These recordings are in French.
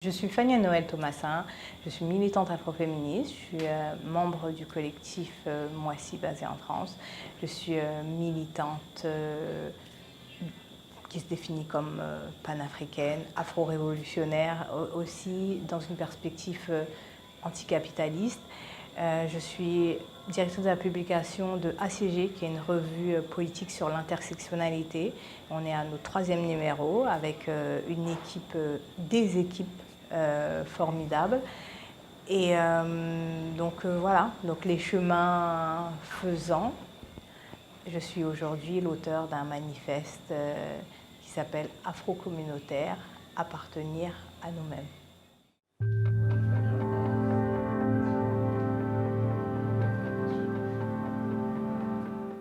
Je suis Fania Noël Thomasin, je suis militante afroféministe, je suis membre du collectif Moissy basé en France. Je suis militante qui se définit comme panafricaine, afro-révolutionnaire aussi dans une perspective anticapitaliste. Je suis directrice de la publication de ACG, qui est une revue politique sur l'intersectionnalité. On est à notre 3e numéro avec une équipe, des équipes formidables. Et voilà, donc les chemins faisant, je suis aujourd'hui l'auteur d'un manifeste qui s'appelle Afro-communautaire, appartenir à nous-mêmes.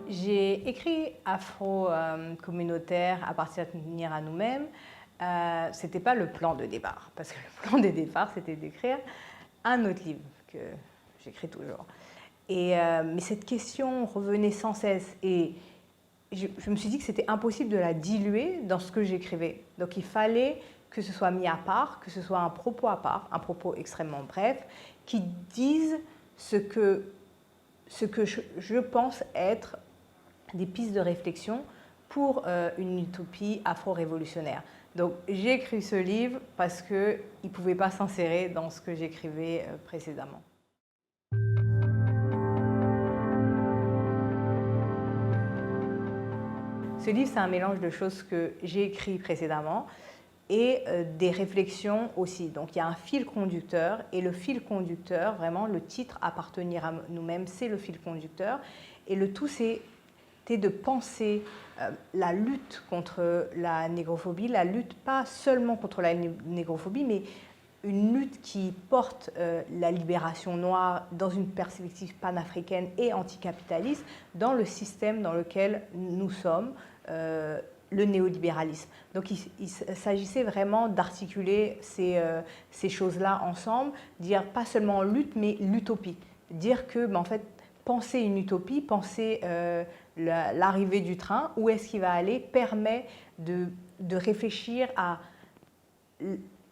J'ai écrit Afro-communautaire, appartenir à nous-mêmes. Ce n'était pas le plan de départ, parce que le plan de départ, c'était d'écrire un autre livre que j'écris toujours. Mais cette question revenait sans cesse et je me suis dit que c'était impossible de la diluer dans ce que j'écrivais. Donc il fallait que ce soit mis à part, que ce soit un propos à part, un propos extrêmement bref, qui dise ce que je pense être des pistes de réflexion pour une utopie afro-révolutionnaire. Donc j'ai écrit ce livre parce qu'il ne pouvait pas s'insérer dans ce que j'écrivais précédemment. Ce livre, c'est un mélange de choses que j'ai écrit précédemment et des réflexions aussi. Donc il y a un fil conducteur et le fil conducteur, vraiment le titre « Appartenir à nous-mêmes », c'est le fil conducteur. Et le tout, c'est de penser la lutte contre la négrophobie, la lutte pas seulement contre la négrophobie, mais une lutte qui porte la libération noire dans une perspective panafricaine et anticapitaliste dans le système dans lequel nous sommes, le néolibéralisme. Donc il s'agissait vraiment d'articuler ces choses-là ensemble, dire pas seulement lutte, mais l'utopie. Dire que, en fait, penser une utopie, penser l'arrivée du train, où est-ce qu'il va aller, permet de réfléchir à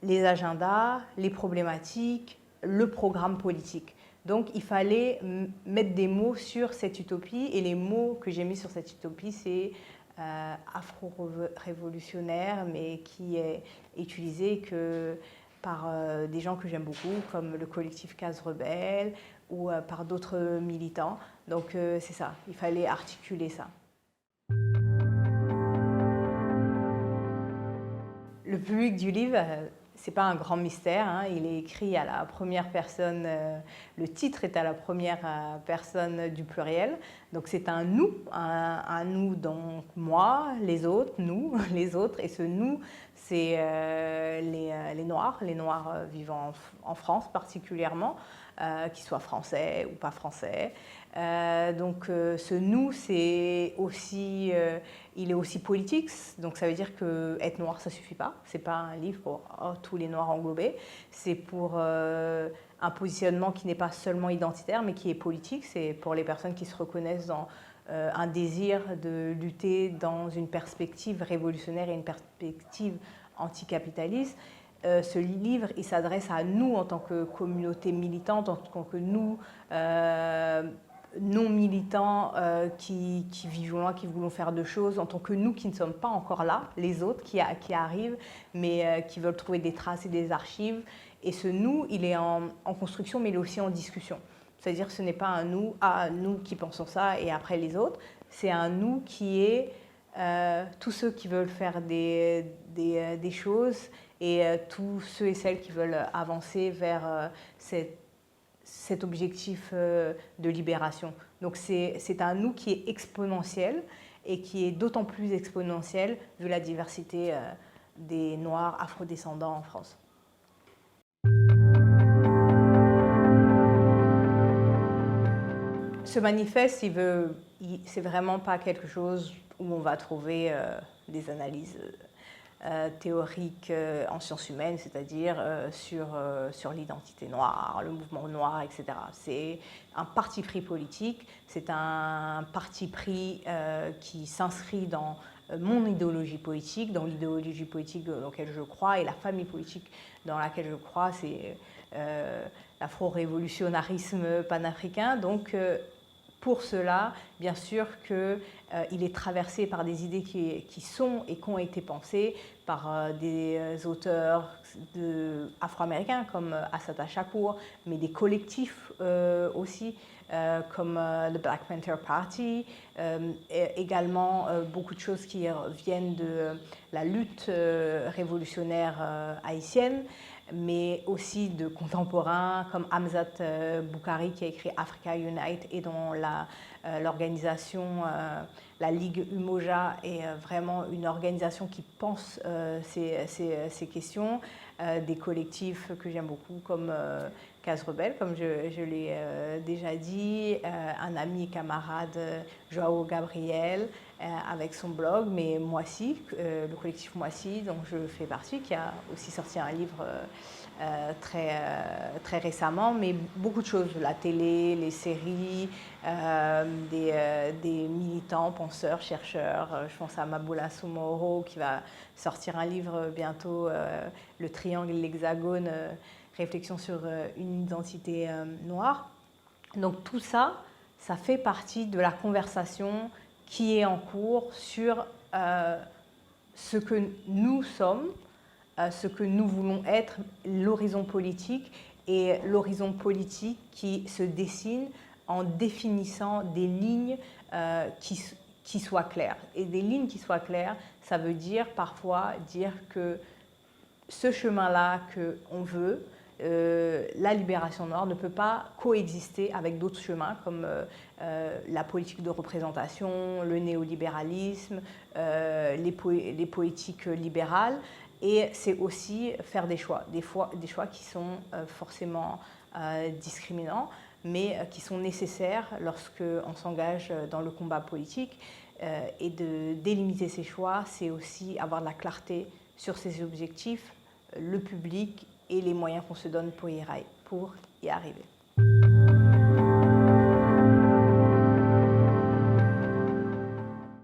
les agendas, les problématiques, le programme politique. Donc il fallait mettre des mots sur cette utopie et les mots que j'ai mis sur cette utopie, c'est afro-révolutionnaire, mais qui est utilisé par des gens que j'aime beaucoup, comme le collectif Case Rebelle ou par d'autres militants. Donc c'est ça, il fallait articuler ça. Le public du livre, c'est pas un grand mystère, hein. Il est écrit à la première personne, le titre est à la première personne du pluriel, donc c'est un nous, un nous, donc moi, les autres, nous, les autres, et ce nous, c'est les Noirs vivant en France particulièrement, qu'ils soient français ou pas français. Ce nous, c'est aussi, il est aussi politique, donc ça veut dire que être noir, ça suffit pas. C'est pas un livre pour tous les noirs englobés. C'est pour un positionnement qui n'est pas seulement identitaire, mais qui est politique. C'est pour les personnes qui se reconnaissent dans un désir de lutter dans une perspective révolutionnaire et une perspective anticapitaliste. Ce livre, il s'adresse à nous en tant que communauté militante, en tant que nous, non militants qui vivons loin, qui voulons faire de choses, en tant que nous qui ne sommes pas encore là, les autres qui arrivent, mais qui veulent trouver des traces et des archives. Et ce nous, il est en construction, mais il est aussi en discussion. C'est-à-dire que ce n'est pas un nous, nous qui pensons ça et après les autres, c'est un nous qui est tous ceux qui veulent faire des choses et tous ceux et celles qui veulent avancer vers cet objectif de libération. Donc c'est un nous qui est exponentiel et qui est d'autant plus exponentiel vu la diversité des Noirs afrodescendants en France. Ce manifeste, c'est vraiment pas quelque chose où on va trouver des analyses théoriques en sciences humaines, c'est-à-dire sur l'identité noire, le mouvement noir, etc. C'est un parti pris politique, c'est un parti pris qui s'inscrit dans mon idéologie politique, dans l'idéologie politique dans laquelle je crois et la famille politique dans laquelle je crois, c'est l'afro-révolutionnarisme panafricain. Donc, pour cela, bien sûr qu'il est traversé par des idées qui sont et qui ont été pensées par des auteurs afro-américains comme Assata Shakur, mais des collectifs aussi, comme le Black Panther Party, également beaucoup de choses qui viennent de la lutte révolutionnaire haïtienne, mais aussi de contemporains comme Hamzat Boukari qui a écrit Africa Unite et dont l'organisation, la Ligue Umoja est vraiment une organisation qui pense ces questions, des collectifs que j'aime beaucoup comme Case Rebelle, comme je l'ai déjà dit, un ami et camarade Joao Gabriel avec son blog, mais Moissy, le collectif Moissy dont je fais partie, qui a aussi sorti un livre très récemment, mais beaucoup de choses, la télé, les séries, des militants, penseurs, chercheurs. Je pense à Maboula Soumoro qui va sortir un livre bientôt, Le Triangle et l'Hexagone, réflexion sur une identité noire. Donc tout ça, ça fait partie de la conversation qui est en cours sur ce que nous sommes, ce que nous voulons être, l'horizon politique, et l'horizon politique qui se dessine en définissant des lignes qui soient claires. Et des lignes qui soient claires, ça veut dire parfois dire que ce chemin-là qu'on veut, la libération noire ne peut pas coexister avec d'autres chemins comme la politique de représentation, le néolibéralisme, les poétiques libérales. Et c'est aussi faire des choix qui sont forcément discriminants, mais qui sont nécessaires lorsqu'on s'engage dans le combat politique. Et de délimiter ces choix, c'est aussi avoir de la clarté sur ses objectifs, le public et les moyens qu'on se donne pour y arriver.